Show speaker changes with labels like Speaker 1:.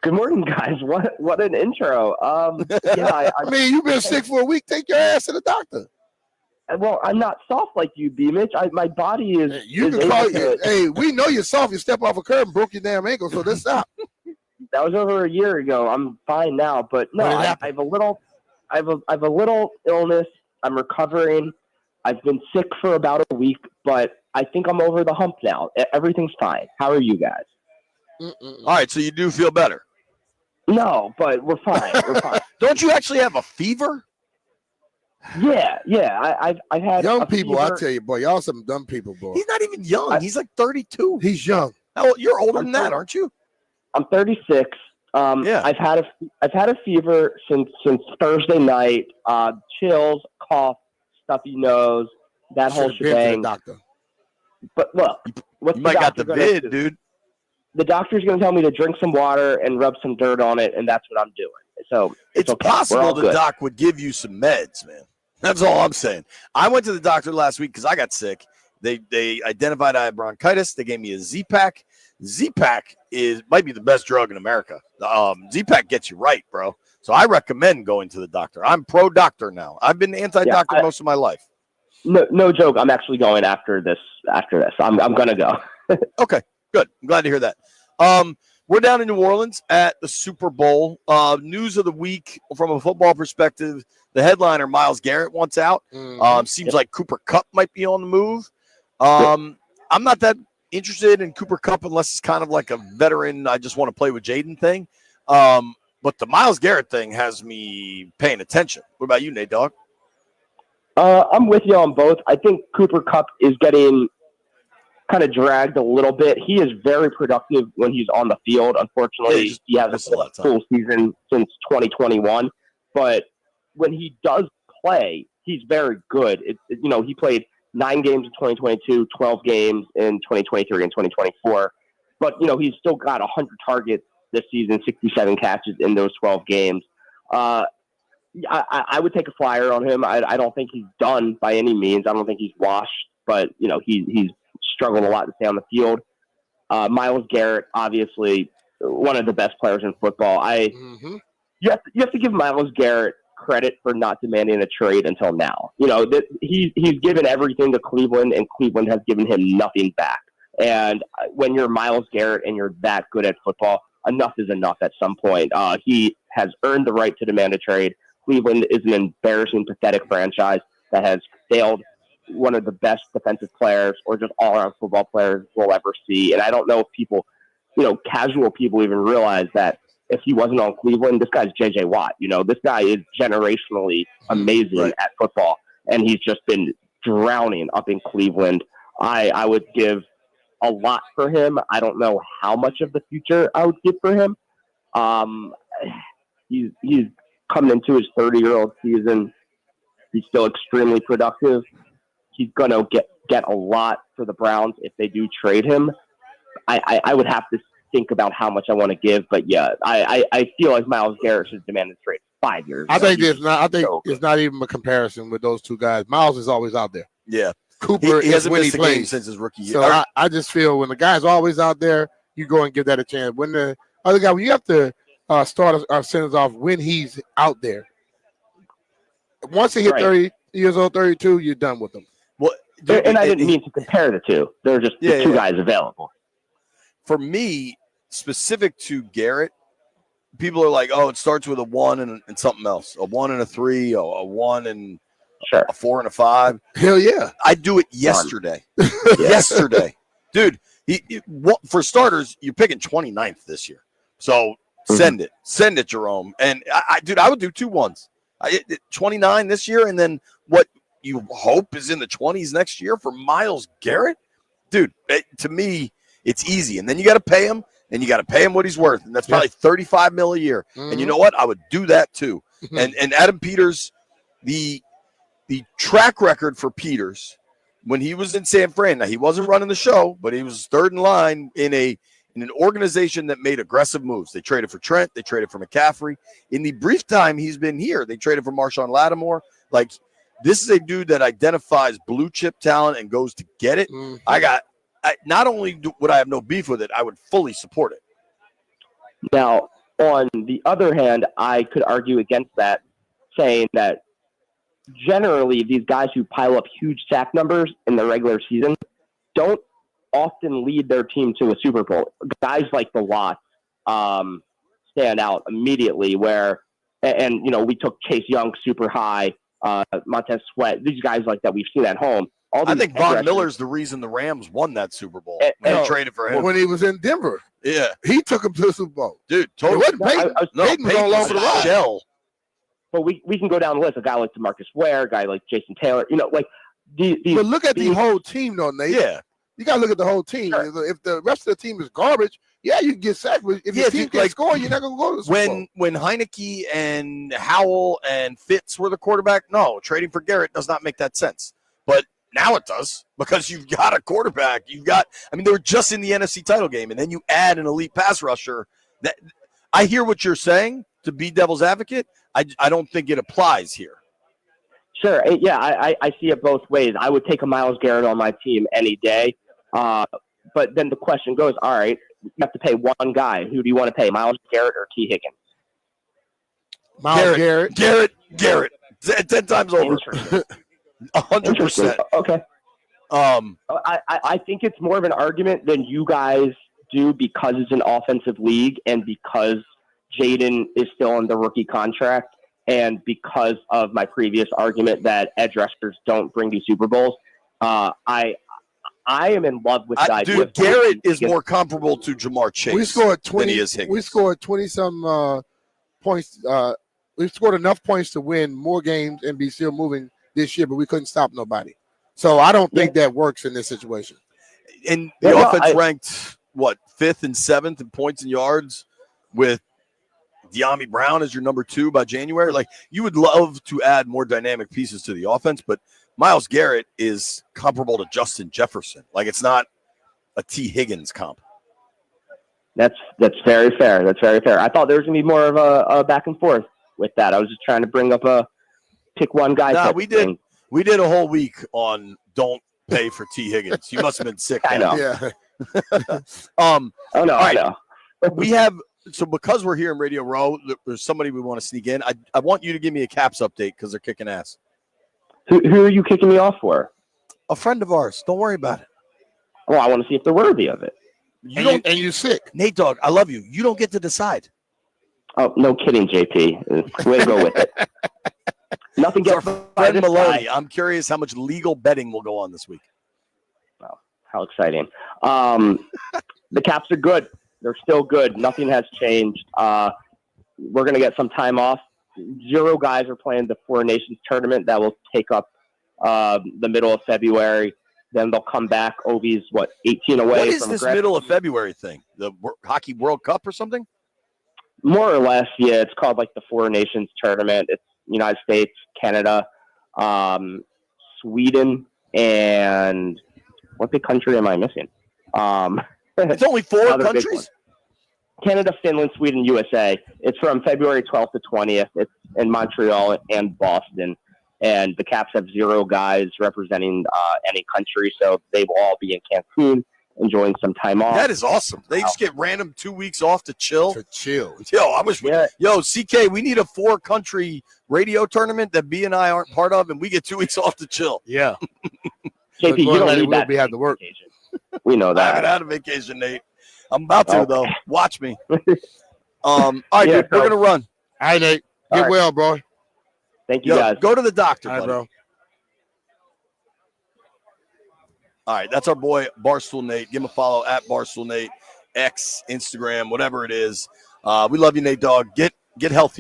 Speaker 1: Good morning, guys. What an intro. Yeah,
Speaker 2: I mean, you've been sick for a week. Take your ass to the doctor.
Speaker 1: well, I'm not soft like you, BMitch. My body is.
Speaker 2: Hey, you
Speaker 1: is
Speaker 2: can call
Speaker 1: able to,
Speaker 2: it. Hey, we know you're soft. You step off a curb and broke your damn ankle, so let's stop.
Speaker 1: That was over a year ago. I'm fine now, but no, I have a little. I have a little illness. I'm recovering. I've been sick for about a week, but I think I'm over the hump now. Everything's fine. How are you guys?
Speaker 3: All right, so you do feel better.
Speaker 1: No, but we're fine. We're fine.
Speaker 3: Don't you actually have a fever?
Speaker 1: Yeah. I've had
Speaker 2: young
Speaker 1: a
Speaker 2: people.
Speaker 1: fever.
Speaker 2: I tell you, boy, y'all some dumb people, boy.
Speaker 3: He's not even young. He's like 32.
Speaker 2: He's young.
Speaker 3: Oh, you're older than that, aren't you?
Speaker 1: I'm 36.
Speaker 3: Yeah.
Speaker 1: I've had a fever since Thursday night. Chills, cough, stuffy nose, that whole
Speaker 2: Should've been to
Speaker 1: shebang.
Speaker 2: the doctor.
Speaker 1: But look, what's
Speaker 3: You
Speaker 1: the
Speaker 3: might got
Speaker 1: doctor
Speaker 3: the
Speaker 1: gonna
Speaker 3: vid,
Speaker 1: do?
Speaker 3: dude.
Speaker 1: The doctor's going to tell me to drink some water and rub some dirt on it, and that's what I'm doing. So
Speaker 3: It's
Speaker 1: okay. We're
Speaker 3: possible
Speaker 1: all
Speaker 3: the
Speaker 1: good.
Speaker 3: doc would give you some meds, man. That's all I'm saying. I went to the doctor last week because I got sick. They identified I had bronchitis. They gave me a Z-Pack. Z-Pack might be the best drug in America. Z-Pack gets you right, bro. So I recommend going to the doctor. I'm pro-doctor now. I've been anti-doctor most of my life.
Speaker 1: No joke. I'm actually going after this. I'm going to go.
Speaker 3: Okay, good. I'm glad to hear that. We're down in New Orleans at the Super Bowl. News of the week from a football perspective, the headliner, Myles Garrett, wants out. Seems like Cooper Kupp might be on the move. I'm not that interested in Cooper Kupp unless it's kind of like a veteran, I just want to play with Jaden thing. But the Myles Garrett thing has me paying attention. What about you, Nate Dogg?
Speaker 1: I'm with you on both. I think Cooper Kupp is getting kind of dragged a little bit. He is very productive when he's on the field. Unfortunately, he hasn't played a full season since 2021. But when he does play, he's very good. He played 9 games in 2022, 12 games in 2023 and 2024. But, he's still got 100 targets this season, 67 catches in those 12 games. I would take a flyer on him. I don't think he's done by any means. I don't think he's washed, but he's struggled a lot to stay on the field. Myles Garrett, obviously one of the best players in football. You have to give Myles Garrett credit for not demanding a trade until now. He's given everything to Cleveland, and Cleveland has given him nothing back. And when you're Myles Garrett and you're that good at football, enough is enough at some point. He has earned the right to demand a trade. Cleveland is an embarrassing, pathetic franchise that has failed one of the best defensive players or just all-around football players we'll ever see. And I don't know if people, casual people even realize that if he wasn't on Cleveland, this guy's J.J. Watt. This guy is generationally amazing at football, and he's just been drowning up in Cleveland. I would give a lot for him. I don't know how much of the future I would give for him. He's coming into his 30-year-old season. He's still extremely productive. He's going to get a lot for the Browns if they do trade him. I would have to think about how much I want to give, but yeah, I feel like Myles Garrett should demand a trade 5 years.
Speaker 2: I think it's not even a comparison with those two guys. Myles is always out there.
Speaker 3: Yeah.
Speaker 2: Cooper
Speaker 3: he hasn't
Speaker 2: when
Speaker 3: missed
Speaker 2: he
Speaker 3: a game
Speaker 2: plays
Speaker 3: since his rookie year.
Speaker 2: So I just feel when the guy's always out there, you go and give that a chance. When the other guy, when you have to start our sentence off when he's out there. Once he hit 30 years old, 32, you're done with him.
Speaker 3: Well,
Speaker 1: and I didn't mean to compare the two. They're just the two guys available. For
Speaker 3: me, specific to Garrett, people are like, oh, it starts with a 1 and something else. A 1 and a 3, a 1 and a 4 and a 5.
Speaker 2: Hell yeah.
Speaker 3: I do it yesterday. Yesterday. Dude, for starters, you're picking 29th this year. So send it. Send it, Jerome. And, I would do 2 1s. 29 this year, and then what you hope is in the 20s next year for Myles Garrett? Dude, to me, it's easy. And then you got to pay him, and you got to pay him what he's worth. And that's probably $35 million a year. And you know what? I would do that too. And Adam Peters, the track record for Peters when he was in San Fran, now he wasn't running the show, but he was third in line in an organization that made aggressive moves. They traded for Trent. They traded for McCaffrey. In the brief time he's been here, they traded for Marshawn Lattimore. Like, this is a dude that identifies blue chip talent and goes to get it. Not only would I have no beef with it, I would fully support it.
Speaker 1: Now, On the other hand, I could argue against that, saying that generally these guys who pile up huge sack numbers in the regular season don't often lead their team to a Super Bowl. Guys like the Watts stand out immediately and we took Chase Young super high, Montez Sweat, these guys like that we've seen at home.
Speaker 3: I think Von Miller's the reason the Rams won that Super Bowl. They traded for him.
Speaker 2: When he was in Denver.
Speaker 3: Yeah.
Speaker 2: He took him to the Super Bowl.
Speaker 3: Dude, totally.
Speaker 2: It wasn't Peyton. Peyton was all over the ride.
Speaker 3: Shell.
Speaker 1: But we can go down the list. A guy like DeMarcus Ware, a guy like Jason Taylor, like these.
Speaker 2: But look at the whole team, though, Nate.
Speaker 3: Yeah.
Speaker 2: You got to look at the whole team. Sure. If the rest of the team is garbage, you can get sacked. But if your team can't score, you're not going to go to the Super Bowl.
Speaker 3: When Heineke and Howell and Fitz were the quarterback, no, trading for Garrett does not make that sense. But now it does, because you've got a quarterback. They were just in the NFC title game, and then you add an elite pass rusher. That I hear what you're saying, to be devil's advocate. I don't think it applies here.
Speaker 1: Sure. Yeah, I see it both ways. I would take a Myles Garrett on my team any day. But then the question goes, all right, you have to pay one guy. Who do you want to pay, Myles Garrett or T. Higgins?
Speaker 2: Myles
Speaker 3: Garrett. 10 times over. 100%.
Speaker 1: Okay. I think it's more of an argument than you guys do, because it's an offensive league and because Jaden is still on the rookie contract and because of my previous argument that edge rushers don't bring you Super Bowls. I am in love with the idea.
Speaker 3: Dude, Garrett is more comparable to Jamar Chase.
Speaker 2: We scored 20.
Speaker 3: Than he is Higgins.
Speaker 2: We scored 20-some points. We scored enough points to win more games and be still moving this year, but we couldn't stop nobody. So I don't think that works in this situation.
Speaker 3: And the offense ranked, 5th and 7th in points and yards, with De'Ami Brown as your number 2 by January. Like, you would love to add more dynamic pieces to the offense, but Myles Garrett is comparable to Justin Jefferson. Like, it's not a T. Higgins comp.
Speaker 1: That's very fair. That's very fair. I thought there was going to be more of a back and forth with that. I was just trying to bring up a pick one guy.
Speaker 3: No, we did. We did a whole week on don't pay for T. Higgins. You must have been sick.
Speaker 1: I know.
Speaker 2: Yeah.
Speaker 1: I know.
Speaker 3: We have, so because we're here in Radio Row, there's somebody we want to sneak in. I want you to give me a Caps update because they're kicking ass.
Speaker 1: Who are you kicking me off for?
Speaker 3: A friend of ours. Don't worry about it.
Speaker 1: Well, I want to see if they're worthy of it.
Speaker 2: And you're sick.
Speaker 3: Nate Dogg, I love you. You don't get to decide.
Speaker 1: Oh, no kidding, JP. Way to go with it. Nothing gets by this guy.
Speaker 3: I'm curious how much legal betting will go on this week.
Speaker 1: Wow, how exciting. The Caps are good. They're still good. Nothing has changed. We're going to get some time off. 0 guys are playing the Four Nations tournament. That will take up the middle of February. Then they'll come back. Ovi's, 18 away.
Speaker 3: What is this middle of February thing? The Hockey World Cup or something?
Speaker 1: More or less, yeah. It's called like the Four Nations tournament. It's United States, Canada, Sweden, and what big country am I missing?
Speaker 3: It's only 4 countries?
Speaker 1: Canada, Finland, Sweden, USA. It's from February 12th to 20th. It's in Montreal and Boston. And the Caps have 0 guys representing any country, so they will all be in Cancun enjoying some time off.
Speaker 3: That is awesome. They just get random 2 weeks off to chill.
Speaker 2: Yo,
Speaker 3: I wish CK, we need a 4-country radio tournament that B and I aren't part of, and we get 2 weeks off to chill.
Speaker 2: Yeah.
Speaker 1: JP, you don't need that.
Speaker 2: We have to work.
Speaker 1: We know that.
Speaker 3: I haven't had a vacation, Nate. I'm about to, though. Watch me. All right, dude, we're going to run.
Speaker 2: All right, Nate. Get well, bro.
Speaker 1: Thank you, guys.
Speaker 3: Go to the doctor, buddy.
Speaker 2: Bro.
Speaker 3: All right, that's our boy, Barstool Nate. Give him a follow at Barstool Nate, X, Instagram, whatever it is. We love you, Nate Dogg. Get healthy.